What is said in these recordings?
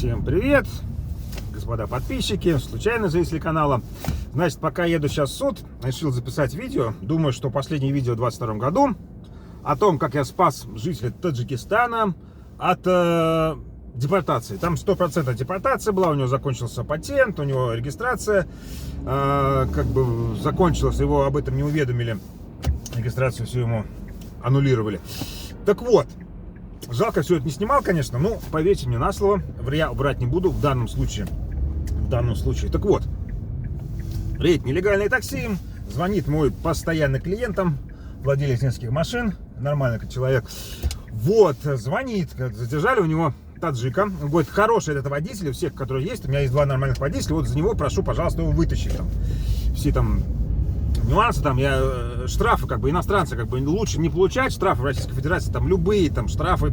Всем привет, господа подписчики, случайные зрители канала. Значит, пока еду сейчас в суд, решил записать видео. Думаю, что последнее видео в 2022 году о том, как я спас жителя Таджикистана от депортации. Там 100% депортация была, у него закончился патент, у него регистрация как бы закончилась, его об этом не уведомили, регистрацию всю ему аннулировали. Так вот, жалко, все это не снимал, конечно, но поверьте мне на слово, я врать не буду в данном случае. Так вот, рейд нелегальное такси, звонит мой постоянный клиентам, владелец нескольких машин, нормальный как человек. Вот, звонит, задержали у него таджика. Он говорит, хороший этот водитель, у всех, которые есть, у меня есть два нормальных водителя, вот за него прошу, пожалуйста, его вытащить. Там, все там нюансы, там, штрафы, как бы, иностранцы, как бы, лучше не получать штрафы в Российской Федерации, там, любые, там, штрафы,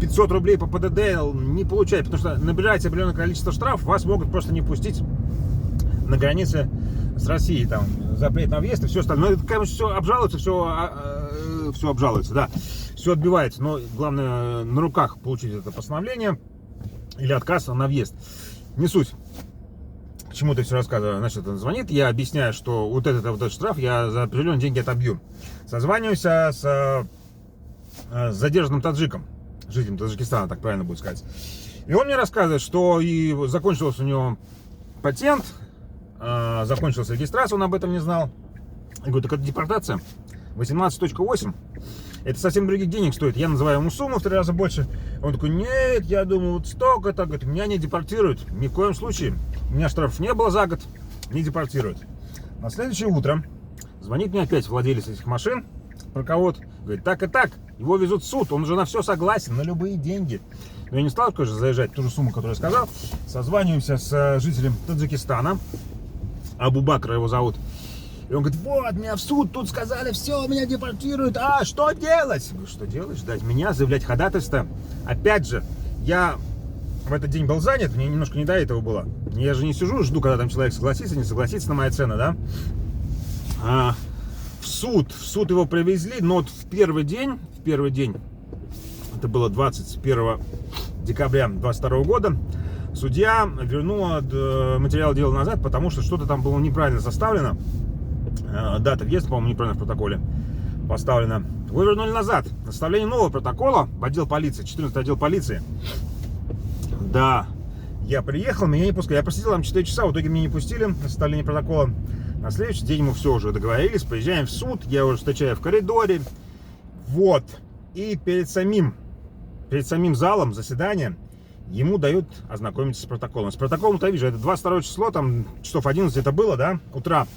500 рублей по ПДД не получать, потому что набираете определенное количество штрафов, вас могут просто не пустить на границе с Россией, там, запрет на въезд и все остальное. Но это, конечно, все обжалуется, все обжалуется, да, все отбивается, но главное на руках получить это постановление или отказ на въезд. Не суть. К чему ты все рассказываю? Значит, он звонит, я объясняю, что вот этот штраф я за определенные деньги отобью. Созваниваюсь с задержанным таджиком, жителем Таджикистана, так правильно будет сказать. И он мне рассказывает, что и закончился у него патент, закончилась регистрация, он об этом не знал. Я говорю, так это депортация 18.8. Это совсем других денег стоит. Я называю ему сумму в 3 раза больше. Он такой, нет, я думаю, вот столько-то. Говорит, меня не депортируют. Ни в коем случае. У меня штрафов не было за год. Не депортируют. На следующее утро звонит мне опять владелец этих машин. Парковод. Говорит, так и так. Его везут в суд. Он уже на все согласен. На любые деньги. Но я не стал, конечно, заезжать в ту же сумму, которую я сказал. Созваниваемся с жителем Таджикистана. Абу Бакр его зовут. И он говорит, вот, меня в суд тут сказали, все, меня депортируют, а что делать? Я говорю, что делать? Ждать меня, заявлять ходатайство. Опять же, я в этот день был занят, мне немножко не до этого было. Я же не сижу, жду, когда там человек согласится, не согласится на мои цены, да? В суд его привезли, но вот в первый день, это было 21 декабря 2022 года, судья вернула материал дела назад, потому что что-то там было неправильно составлено. Дата въезда, по-моему, неправильно в протоколе поставлена. Вы вернули назад. На составление нового протокола в отдел полиции, 14 отдел полиции. Да, я приехал, меня не пускали. Я просидел там 4 часа, в итоге меня не пустили на составление протокола. На следующий день мы все уже договорились, приезжаем в суд, я уже встречаю в коридоре. Вот. И перед самим залом заседания ему дают ознакомиться с протоколом. С протоколом-то я вижу, это 22 число, там часов 11 это было, да, утра.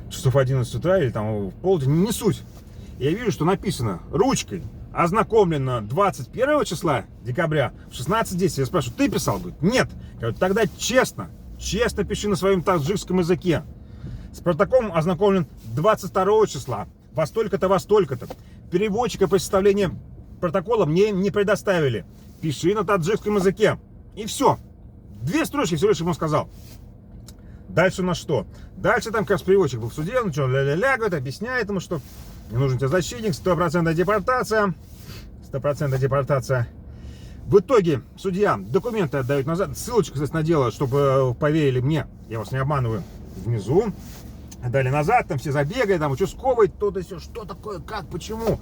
Часов 11 утра или там в полдень, не суть. Я вижу, что написано ручкой, ознакомлено 21 числа декабря в 16:10. Я спрашиваю, ты писал? Говорит, нет. Я говорю, тогда честно пиши на своем таджикском языке. С протоколом ознакомлен 22 числа, во столько-то. Переводчика по составлению протокола мне не предоставили. Пиши на таджикском языке. И все. 2 строчки всего лишь ему сказал. Дальше на что? Дальше там как переводчик был в суде, ну что, ля-ля-ля, говорит, объясняет ему, что не нужен тебе защитник, 100% депортация. 100% депортация. В итоге судья документы отдает назад, ссылочку, кстати, на дело, чтобы поверили мне, я вас не обманываю, внизу. Отдали назад, там все забегали, там участковый, то-то все, что такое, как, почему.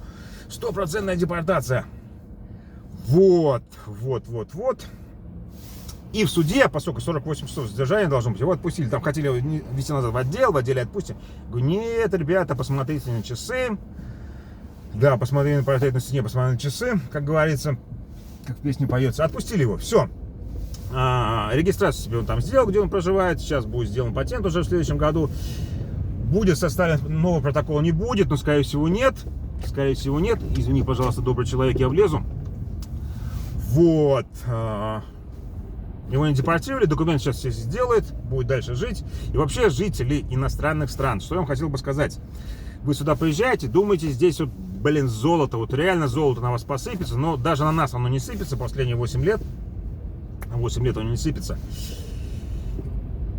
100% депортация. Вот. И в суде, поскольку 48 часов задержания должно быть, его отпустили. Там хотели везти назад в отделе отпустили. Говорю, нет, ребята, посмотрите на часы. Да, посмотрели на портрет на стене, посмотрели на часы, как говорится, как в песне поется. Отпустили его, все. Регистрацию себе он там сделал, где он проживает. Сейчас будет сделан патент уже в следующем году. Будет составлен новый протокол, не будет, но скорее всего нет. Извини, пожалуйста, добрый человек, я влезу. Вот. Его не депортировали, документ сейчас все сделает, будет дальше жить. И вообще жители иностранных стран, что я вам хотел бы сказать. Вы сюда приезжаете, думаете, здесь вот, золото, вот реально золото на вас посыпется, но даже на нас оно не сыпется последние 8 лет. 8 лет оно не сыпется.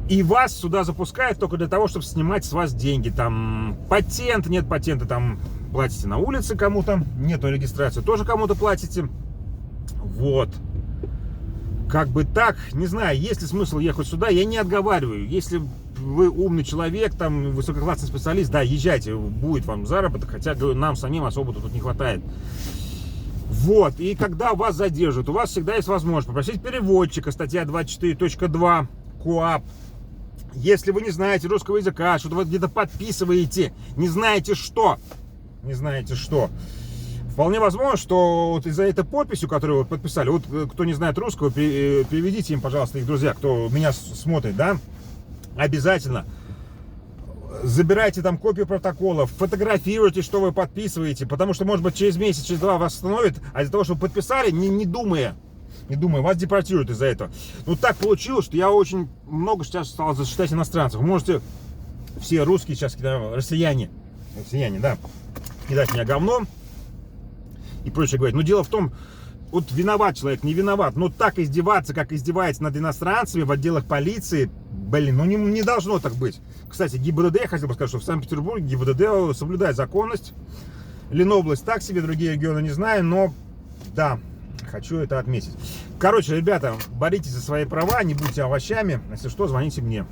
И вас сюда запускают только для того, чтобы снимать с вас деньги. Там патент, нет патента, там платите на улице кому-то, нету регистрации, тоже кому-то платите. Вот. как бы так, не знаю, есть ли смысл ехать сюда, я не отговариваю. Если вы умный человек, там, высококлассный специалист, да, езжайте, будет вам заработок, хотя, говорю, нам самим особо тут не хватает. Вот, и когда вас задержат, у вас всегда есть возможность попросить переводчика, статья 24.2 КоАП. Если вы не знаете русского языка, что-то вы где-то подписываете, не знаете что, вполне возможно, что вот из-за этой подписью, которую вы подписали, вот кто не знает русского, переведите им, пожалуйста, их друзья, кто меня смотрит, да, обязательно забирайте там копию протоколов, фотографируйте, что вы подписываете, потому что, может быть, через месяц, через два вас остановят, а из-за того, что вы подписали, не думая, вас депортируют из-за этого. Ну, так получилось, что я очень много сейчас стал зачитать иностранцев. Вы можете, все русские сейчас, россияне, да, кидать меня говном и прочее говорить. Но дело в том, вот виноват человек, не виноват, но так издеваться, как издевается над иностранцами в отделах полиции, блин, ну не должно так быть. Кстати, ГИБДД, я хотел бы сказать, что в Санкт-Петербурге ГИБДД соблюдает законность. Ленобласть так себе, другие регионы не знаю, но да, хочу это отметить. Короче, ребята, боритесь за свои права, не будьте овощами, если что, звоните мне.